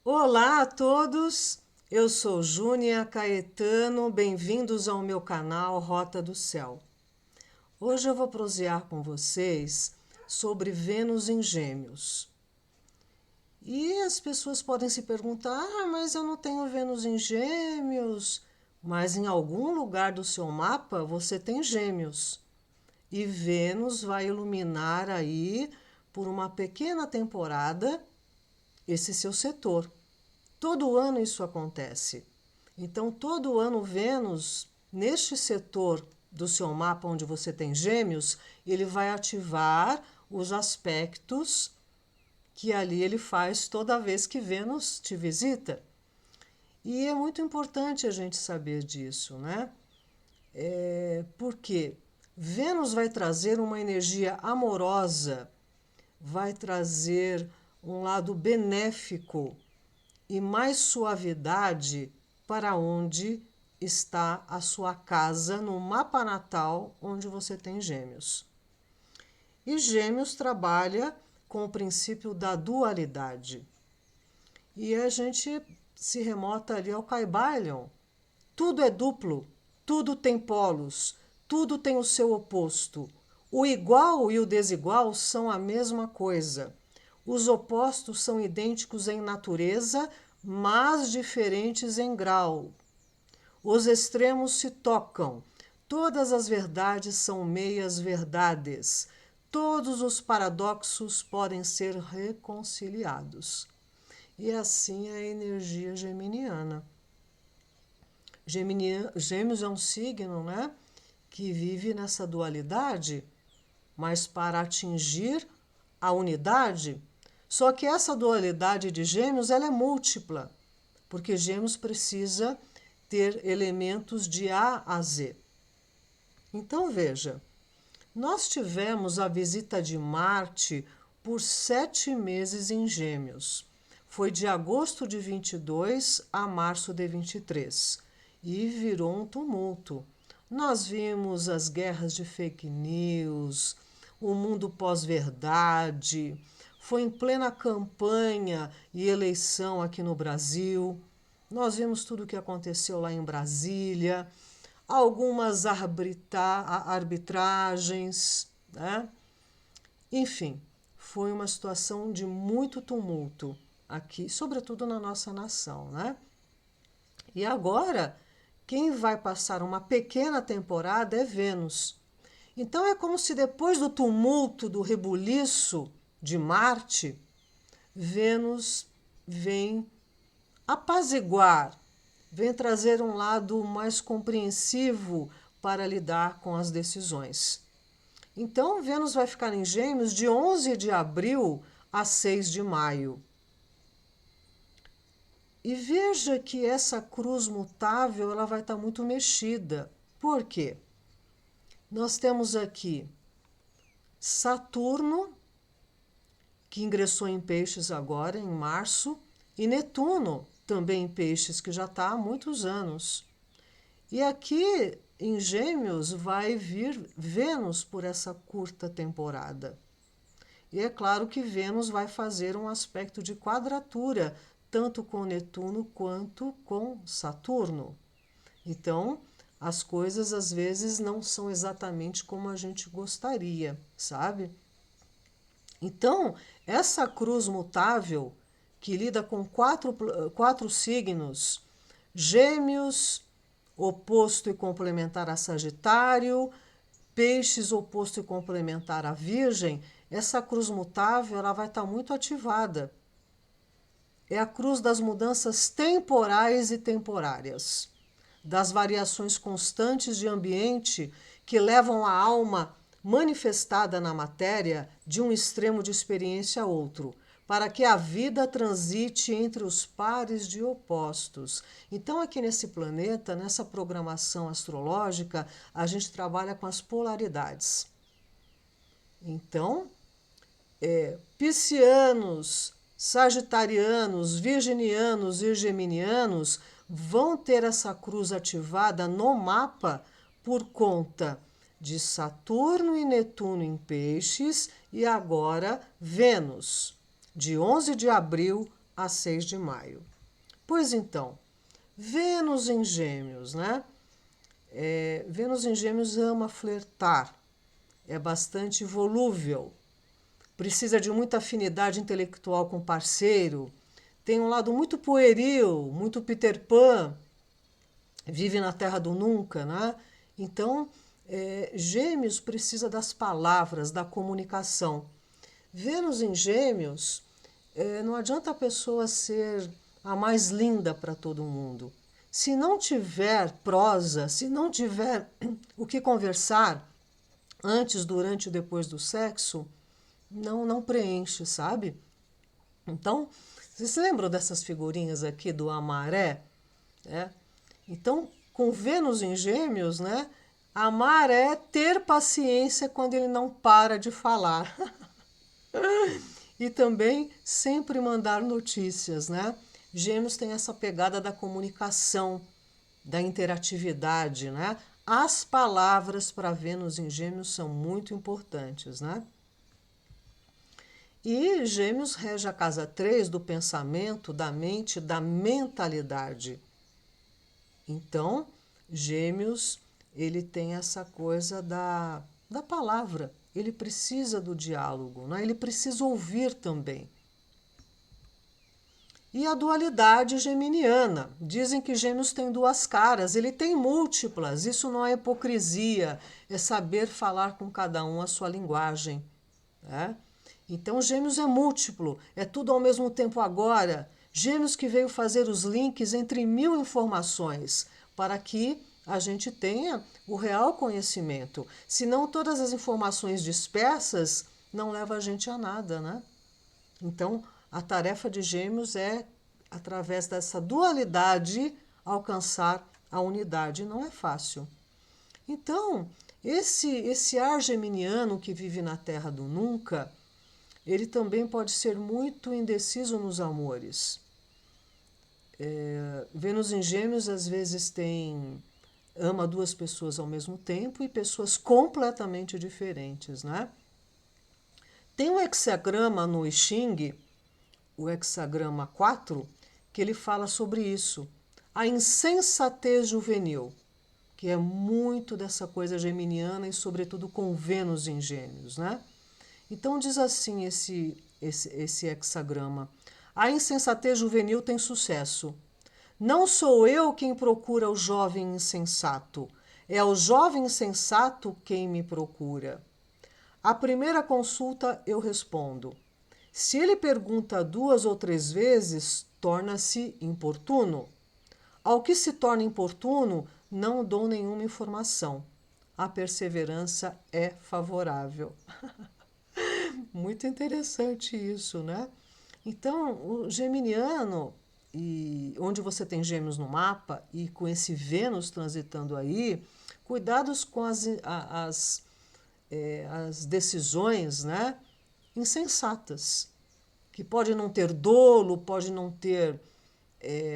Olá a todos, eu sou Júnia Caetano, bem-vindos ao meu canal Rota do Céu. Hoje eu vou prosear com vocês sobre Vênus em Gêmeos. E as pessoas podem se perguntar: mas eu não tenho Vênus em Gêmeos. Mas em algum lugar do seu mapa você tem Gêmeos. E Vênus vai iluminar aí, por uma pequena temporada, esse seu setor. Todo ano isso acontece. Então, todo ano Vênus, neste setor do seu mapa onde você tem Gêmeos, ele vai ativar os aspectos que ali ele faz toda vez que Vênus te visita. E é muito importante a gente saber disso, né? Porque Vênus vai trazer uma energia amorosa, vai trazer um lado benéfico e mais suavidade para onde está a sua casa no mapa natal onde você tem Gêmeos. E Gêmeos trabalha com o princípio da dualidade. E a gente se remota ali ao Kybalion. Tudo é duplo, tudo tem polos, tudo tem o seu oposto. O igual e o desigual são a mesma coisa. Os opostos são idênticos em natureza, mas diferentes em grau. Os extremos se tocam. Todas as verdades são meias-verdades. Todos os paradoxos podem ser reconciliados. E assim é a energia geminiana. Gêmeos é um signo, né, que vive nessa dualidade, mas para atingir a unidade. Só que essa dualidade de Gêmeos ela é múltipla, porque Gêmeos precisa ter elementos de A a Z. Então veja, nós tivemos a visita de Marte por 7 meses em Gêmeos. Foi de agosto de 22 a março de 23 e virou um tumulto. Nós vimos as guerras de fake news, o mundo pós-verdade, foi em plena campanha e eleição aqui no Brasil. Nós vimos tudo o que aconteceu lá em Brasília, algumas arbitragens, né? Enfim, foi uma situação de muito tumulto aqui, sobretudo na nossa nação, né? E agora, quem vai passar uma pequena temporada é Vênus. Então é como se depois do tumulto, do rebuliço de Marte, Vênus vem apaziguar, vem trazer um lado mais compreensivo para lidar com as decisões. Então, Vênus vai ficar em Gêmeos de 11 de abril a 6 de maio. E veja que essa cruz mutável ela vai estar muito mexida. Por quê? Nós temos aqui Saturno, que ingressou em Peixes agora, em março, e Netuno, também em Peixes, que já está há muitos anos. E aqui em Gêmeos vai vir Vênus por essa curta temporada. E é claro que Vênus vai fazer um aspecto de quadratura, tanto com Netuno quanto com Saturno. Então, as coisas às vezes não são exatamente como a gente gostaria, sabe? Então, essa cruz mutável, que lida com quatro signos, Gêmeos, oposto e complementar a Sagitário, Peixes, oposto e complementar a Virgem, essa cruz mutável ela vai estar muito ativada. É a cruz das mudanças temporais e temporárias, das variações constantes de ambiente que levam a alma manifestada na matéria de um extremo de experiência a outro, para que a vida transite entre os pares de opostos. Então, aqui nesse planeta, nessa programação astrológica, a gente trabalha com as polaridades. Então, piscianos, sagitarianos, virginianos e geminianos vão ter essa cruz ativada no mapa por conta de Saturno e Netuno em Peixes e agora Vênus, de 11 de abril a 6 de maio. Pois então, Vênus em Gêmeos, né? Vênus em Gêmeos ama flertar, é bastante volúvel, precisa de muita afinidade intelectual com o parceiro, tem um lado muito pueril, muito Peter Pan, vive na terra do nunca, né? Então, Gêmeos precisa das palavras, da comunicação. Vênus em Gêmeos, não adianta a pessoa ser a mais linda para todo mundo. Se não tiver prosa, se não tiver o que conversar antes, durante e depois do sexo, não preenche, sabe? Então, vocês se lembram dessas figurinhas aqui do Amaré? Então, com Vênus em Gêmeos, né? Amar é ter paciência quando ele não para de falar. E também sempre mandar notícias, né? Gêmeos tem essa pegada da comunicação, da interatividade, né? As palavras para Vênus em Gêmeos são muito importantes, né? E Gêmeos rege a casa 3 do pensamento, da mente, da mentalidade. Então, Gêmeos, ele tem essa coisa da palavra. Ele precisa do diálogo, né? Ele precisa ouvir também. E a dualidade geminiana. Dizem que Gêmeos tem duas caras, ele tem múltiplas. Isso não é hipocrisia, é saber falar com cada um a sua linguagem. Né? Então, Gêmeos é múltiplo, é tudo ao mesmo tempo agora. Gêmeos que veio fazer os links entre 1000 informações para que a gente tenha o real conhecimento. Senão, todas as informações dispersas não levam a gente a nada, né? Então, a tarefa de Gêmeos é, através dessa dualidade, alcançar a unidade. Não é fácil. Então, esse ar geminiano que vive na terra do nunca, ele também pode ser muito indeciso nos amores. Vênus em Gêmeos, às vezes, ama duas pessoas ao mesmo tempo e pessoas completamente diferentes, né? Tem um hexagrama no I Ching, o hexagrama 4, que ele fala sobre isso. A insensatez juvenil, que é muito dessa coisa geminiana e, sobretudo, com Vênus em Gêmeos, né? Então, diz assim esse hexagrama. A insensatez juvenil tem sucesso. Não sou eu quem procura o jovem insensato, é o jovem insensato quem me procura. A primeira consulta eu respondo. Se ele pergunta 2 ou 3 vezes, torna-se importuno. Ao que se torna importuno, não dou nenhuma informação. A perseverança é favorável. Muito interessante isso, né? Então, o geminiano, onde você tem Gêmeos no mapa, e com esse Vênus transitando aí, cuidados com as decisões, né, insensatas, que pode não ter dolo, pode não ter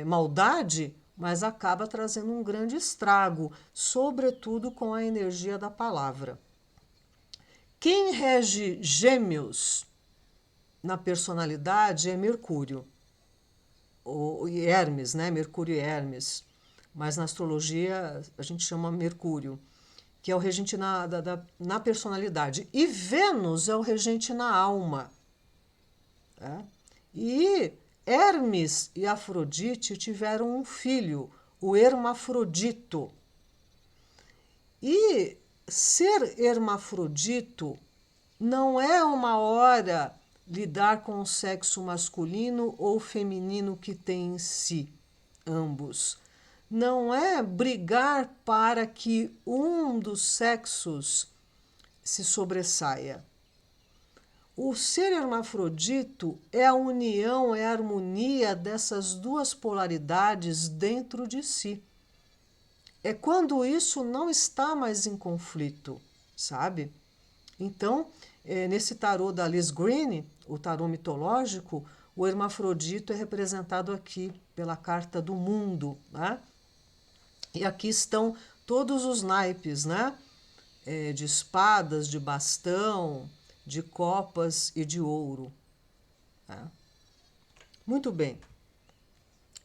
maldade, mas acaba trazendo um grande estrago, sobretudo com a energia da palavra. Quem rege Gêmeos na personalidade é Mercúrio, e Hermes, né? Mercúrio e Hermes, mas na astrologia a gente chama Mercúrio, que é o regente na personalidade, e Vênus é o regente na alma. Tá? E Hermes e Afrodite tiveram um filho, o Hermafrodito. E ser hermafrodito não é uma hora lidar com o sexo masculino ou feminino que tem em si, ambos. Não é brigar para que um dos sexos se sobressaia. O ser hermafrodito é a união, é a harmonia dessas duas polaridades dentro de si. É quando isso não está mais em conflito, sabe? Então, nesse tarô da Liz Green, o tarô mitológico, o hermafrodito é representado aqui pela carta do mundo, né? E aqui estão todos os naipes, né? De espadas, de bastão, de copas e de ouro. Né? Muito bem.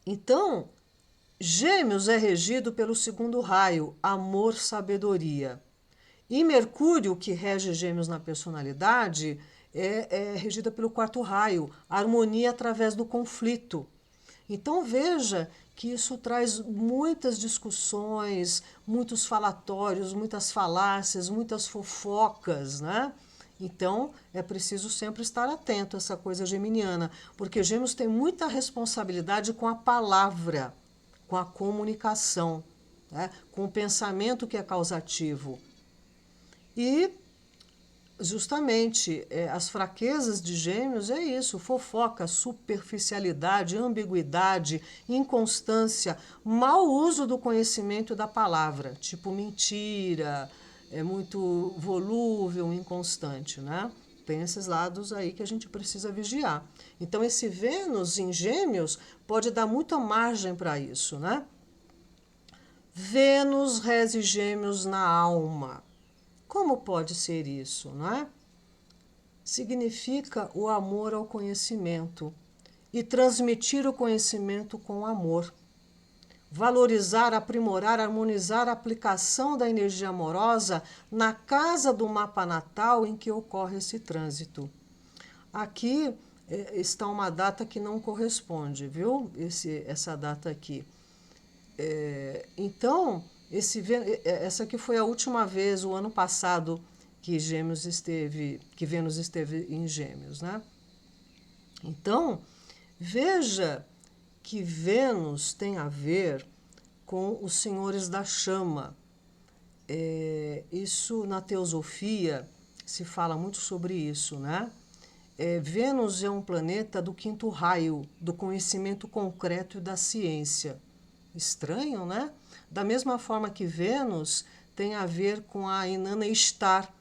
Então, Gêmeos é regido pelo segundo raio, amor, sabedoria. E Mercúrio, que rege Gêmeos na personalidade, é regida pelo quarto raio, harmonia através do conflito. Então veja que isso traz muitas discussões, muitos falatórios, muitas falácias, muitas fofocas, né? Então é preciso sempre estar atento a essa coisa geminiana, porque Gêmeos tem muita responsabilidade com a palavra, com a comunicação, né? Com o pensamento que é causativo. E justamente as fraquezas de Gêmeos é isso: fofoca, superficialidade, ambiguidade, inconstância, mau uso do conhecimento da palavra, tipo mentira, é muito volúvel, inconstante, né? Tem esses lados aí que a gente precisa vigiar. Então esse Vênus em Gêmeos pode dar muita margem para isso, né? Vênus rege Gêmeos na alma. Como pode ser isso, não é? Significa o amor ao conhecimento e transmitir o conhecimento com amor. Valorizar, aprimorar, harmonizar a aplicação da energia amorosa na casa do mapa natal em que ocorre esse trânsito. Aqui está uma data que não corresponde, viu? Essa data aqui. Então, essa aqui foi a última vez, o ano passado, que Vênus esteve em Gêmeos, né? Então, veja que Vênus tem a ver com os senhores da chama. Isso na teosofia se fala muito sobre isso, né? Vênus é um planeta do quinto raio, do conhecimento concreto e da ciência. Estranho, né? Da mesma forma que Vênus tem a ver com a Inanna Ishtar,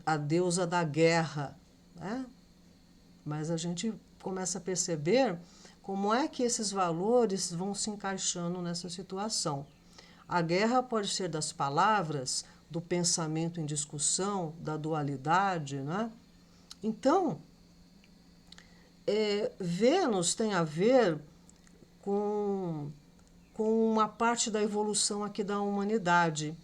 a deusa da guerra, né? Mas a gente começa a perceber como é que esses valores vão se encaixando nessa situação. A guerra pode ser das palavras, do pensamento em discussão, da dualidade, né? Então, Vênus tem a ver com uma parte da evolução aqui da humanidade.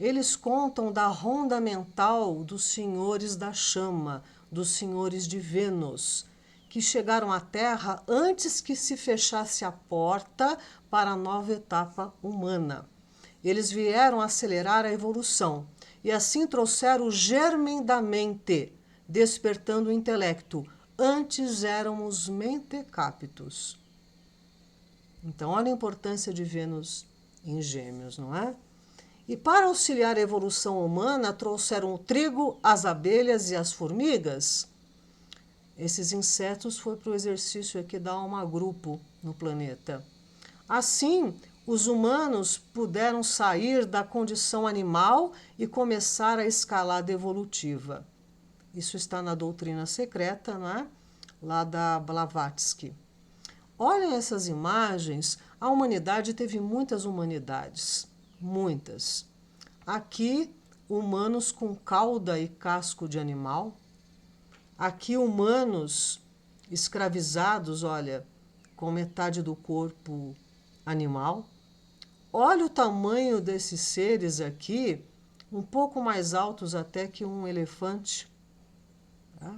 Eles contam da ronda mental dos senhores da chama, dos senhores de Vênus, que chegaram à Terra antes que se fechasse a porta para a nova etapa humana. Eles vieram acelerar a evolução e assim trouxeram o germen da mente, despertando o intelecto. Antes éramos mentecaptos. Então, olha a importância de Vênus em Gêmeos, não é? E para auxiliar a evolução humana, trouxeram o trigo, as abelhas e as formigas. Esses insetos foi para o exercício aqui da alma grupo no planeta. Assim, os humanos puderam sair da condição animal e começar a escalada evolutiva. Isso está na doutrina secreta, né? Lá da Blavatsky. Olhem essas imagens, a humanidade teve muitas humanidades, muitas. Aqui, humanos com cauda e casco de animal. Aqui, humanos escravizados, olha, com metade do corpo animal. Olha o tamanho desses seres aqui, um pouco mais altos até que um elefante. Tá?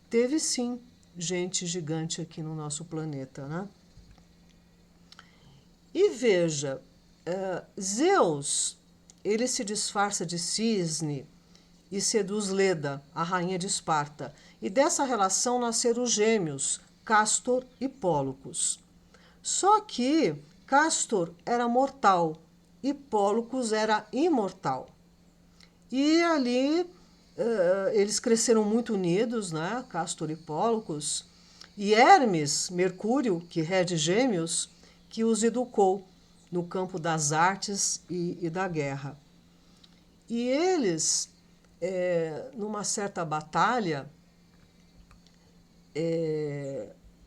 Teve sim gente gigante aqui no nosso planeta, né? E veja, Zeus, ele se disfarça de cisne e seduz Leda, a rainha de Esparta. E dessa relação nasceram os gêmeos, Castor e Pólux. Só que Castor era mortal e Pólux era imortal. E ali eles cresceram muito unidos, né? Castor e Pólux. E Hermes, Mercúrio, que rege Gêmeos, que os educou no campo das artes e da guerra. E eles, numa certa batalha,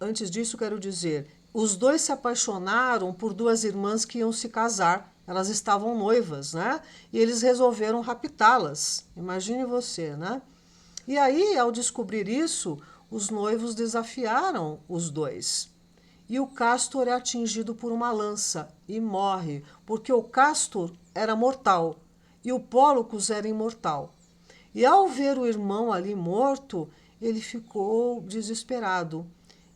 antes disso quero dizer, os dois se apaixonaram por duas irmãs que iam se casar. Elas estavam noivas, né? E eles resolveram raptá-las. Imagine você, né? E aí, ao descobrir isso, os noivos desafiaram os dois. E o Castor é atingido por uma lança e morre, porque o Castor era mortal e o Pólux era imortal. E ao ver o irmão ali morto, ele ficou desesperado.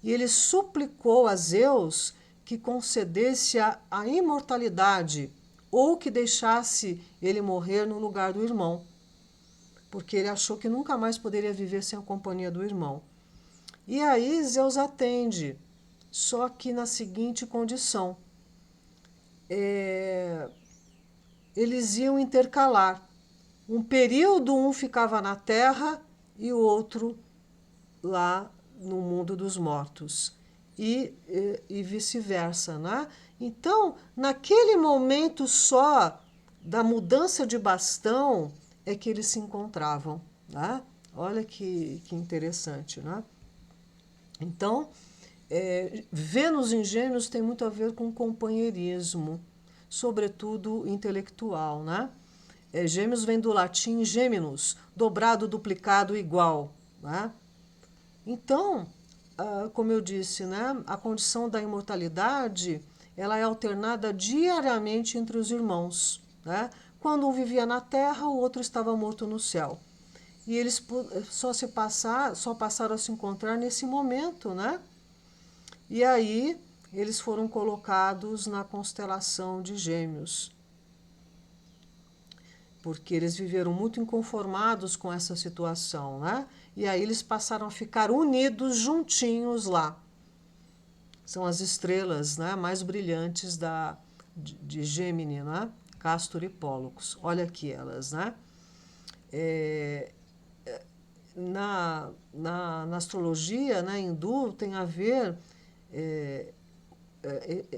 E ele suplicou a Zeus que concedesse a imortalidade ou que deixasse ele morrer no lugar do irmão, porque ele achou que nunca mais poderia viver sem a companhia do irmão. E aí Zeus atende, só que na seguinte condição. Eles iam intercalar. Um período um ficava na terra e o outro lá no mundo dos mortos. E vice-versa, né? Então, naquele momento só da mudança de bastão é que eles se encontravam, né? Olha que interessante, né? Então, Vênus em Gêmeos tem muito a ver com companheirismo, sobretudo intelectual, né? Gêmeos vem do latim gêmeos, dobrado, duplicado, igual, né? Então, como eu disse, né, a condição da imortalidade ela é alternada diariamente entre os irmãos, né? Quando um vivia na terra, o outro estava morto no céu. E eles só passaram a se encontrar nesse momento, né? E aí eles foram colocados na constelação de Gêmeos, porque eles viveram muito inconformados com essa situação, né? E aí eles passaram a ficar unidos, juntinhos lá. São as estrelas, né, mais brilhantes de Gêmini, né? Castor e Pólux. Olha aqui elas, né? Na astrologia, né, hindu, tem a ver,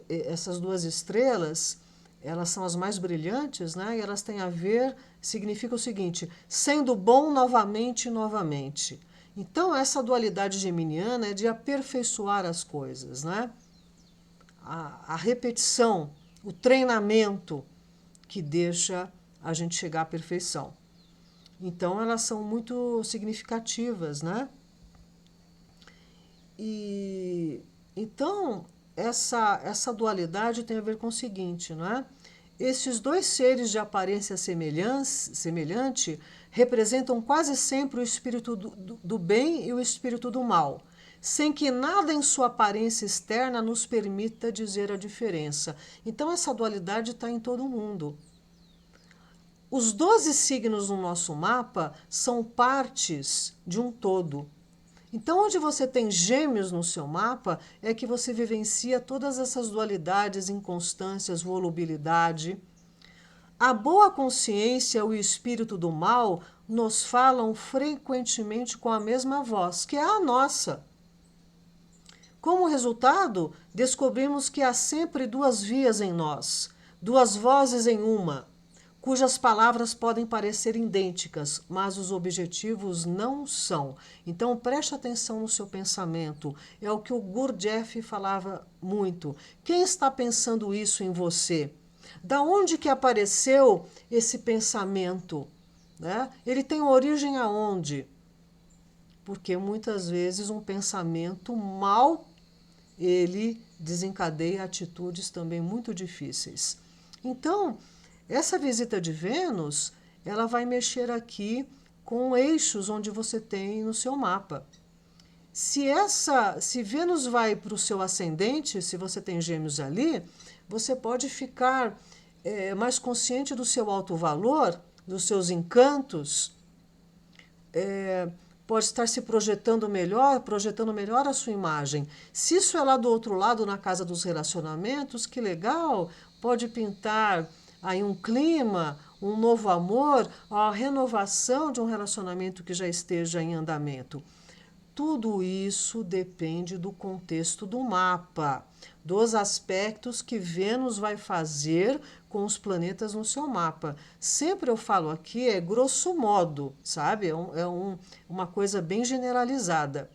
essas duas estrelas, elas são as mais brilhantes, né? E elas têm a ver, significa o seguinte, sendo bom novamente e novamente. Então, essa dualidade geminiana é de aperfeiçoar as coisas, né? A repetição, o treinamento que deixa a gente chegar à perfeição. Então, elas são muito significativas, né? E então, essa dualidade tem a ver com o seguinte, não é? Esses dois seres de aparência semelhante representam quase sempre o espírito do bem e o espírito do mal, sem que nada em sua aparência externa nos permita dizer a diferença. Então, essa dualidade está em todo mundo. Os 12 signos no nosso mapa são partes de um todo. Então, onde você tem Gêmeos no seu mapa, é que você vivencia todas essas dualidades, inconstâncias, volubilidade. A boa consciência e o espírito do mal nos falam frequentemente com a mesma voz, que é a nossa. Como resultado, descobrimos que há sempre duas vias em nós, duas vozes em uma, cujas palavras podem parecer idênticas, mas os objetivos não são. Então, preste atenção no seu pensamento. É o que o Gurdjieff falava muito. Quem está pensando isso em você? Da onde que apareceu esse pensamento? Né? Ele tem origem aonde? Porque muitas vezes um pensamento mau, ele desencadeia atitudes também muito difíceis. Então, essa visita de Vênus, ela vai mexer aqui com eixos onde você tem no seu mapa. Se Vênus vai para o seu ascendente, se você tem Gêmeos ali, você pode ficar mais consciente do seu alto valor, dos seus encantos, pode estar se projetando melhor a sua imagem. Se isso é lá do outro lado, na casa dos relacionamentos, que legal, pode pintar aí um clima, um novo amor, a renovação de um relacionamento que já esteja em andamento. Tudo isso depende do contexto do mapa, dos aspectos que Vênus vai fazer com os planetas no seu mapa. Sempre eu falo aqui, grosso modo, sabe? Uma coisa bem generalizada.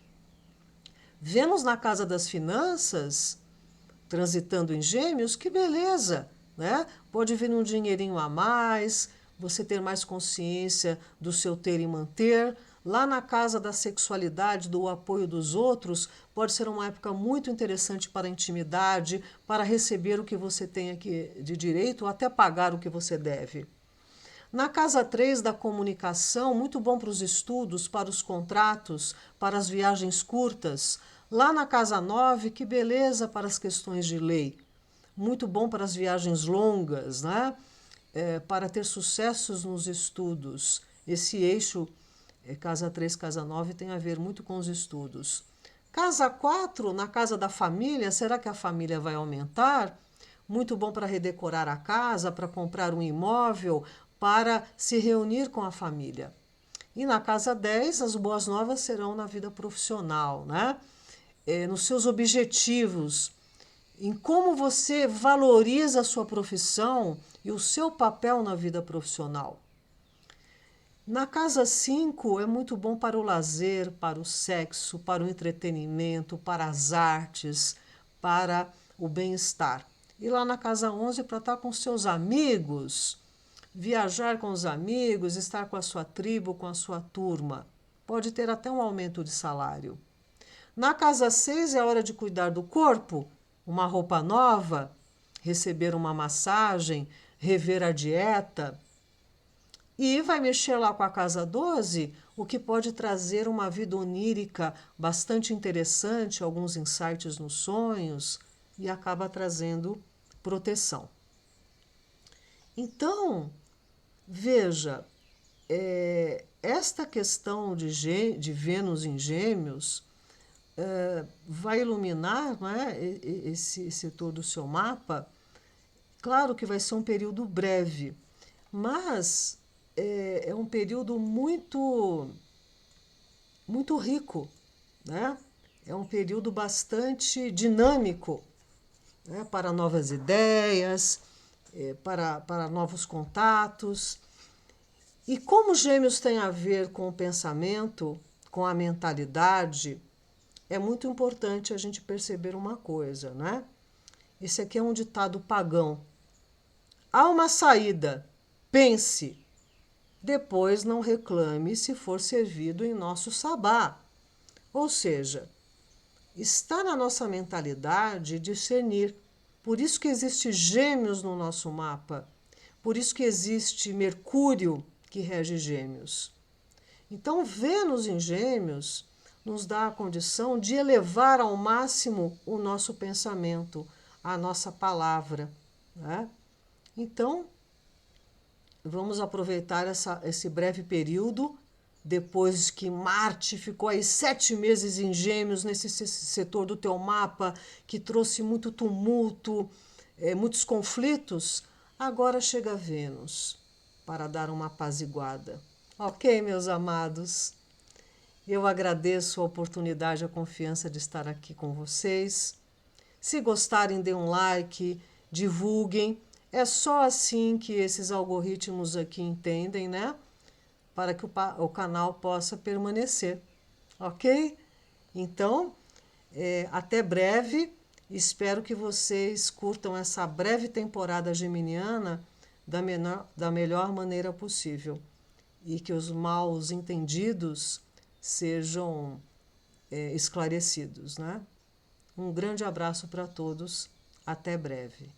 Vênus na casa das finanças, transitando em Gêmeos, que beleza! Né? Pode vir um dinheirinho a mais, você ter mais consciência do seu ter e manter. Lá na casa da sexualidade, do apoio dos outros, pode ser uma época muito interessante para a intimidade, para receber o que você tem aqui de direito ou até pagar o que você deve. Na casa 3 da comunicação, muito bom para os estudos, para os contratos, para as viagens curtas. Lá na casa 9, que beleza para as questões de lei. Muito bom para as viagens longas, né? Para ter sucessos nos estudos. Esse eixo, casa 3, casa 9, tem a ver muito com os estudos. Casa 4, na casa da família, será que a família vai aumentar? Muito bom para redecorar a casa, para comprar um imóvel, para se reunir com a família. E na casa 10, as boas novas serão na vida profissional, né? Nos seus objetivos, em como você valoriza a sua profissão e o seu papel na vida profissional. Na casa 5 é muito bom para o lazer, para o sexo, para o entretenimento, para as artes, para o bem-estar. E lá na casa 11 para estar com seus amigos, viajar com os amigos, estar com a sua tribo, com a sua turma. Pode ter até um aumento de salário. Na casa 6 é hora de cuidar do corpo, uma roupa nova, receber uma massagem, rever a dieta. E vai mexer lá com a casa 12, o que pode trazer uma vida onírica bastante interessante, alguns insights nos sonhos, e acaba trazendo proteção. Então, veja, esta questão de Vênus em Gêmeos vai iluminar, né, esse setor do seu mapa. Claro que vai ser um período breve, mas é um período muito, muito rico, né? É um período bastante dinâmico, né, para novas ideias, para novos contatos. E como Gêmeos tem a ver com o pensamento, com a mentalidade, é muito importante a gente perceber uma coisa, né? Esse aqui é um ditado pagão. Há uma saída, pense, depois não reclame se for servido em nosso sabá. Ou seja, está na nossa mentalidade discernir. Por isso que existe Gêmeos no nosso mapa. Por isso que existe Mercúrio, que rege Gêmeos. Então, Vênus em Gêmeos nos dá a condição de elevar ao máximo o nosso pensamento, a nossa palavra, né? Então, vamos aproveitar esse breve período, depois que Marte ficou aí 7 meses em Gêmeos, nesse setor do teu mapa, que trouxe muito tumulto, muitos conflitos. Agora chega Vênus para dar uma apaziguada. Ok, meus amados? Eu agradeço a oportunidade e a confiança de estar aqui com vocês. Se gostarem, dê um like, divulguem. É só assim que esses algoritmos aqui entendem, né? Para que o canal possa permanecer. Ok? Então, até breve. Espero que vocês curtam essa breve temporada geminiana da melhor maneira possível. E que os maus entendidos sejam esclarecidos, né? Um grande abraço para todos. Até breve.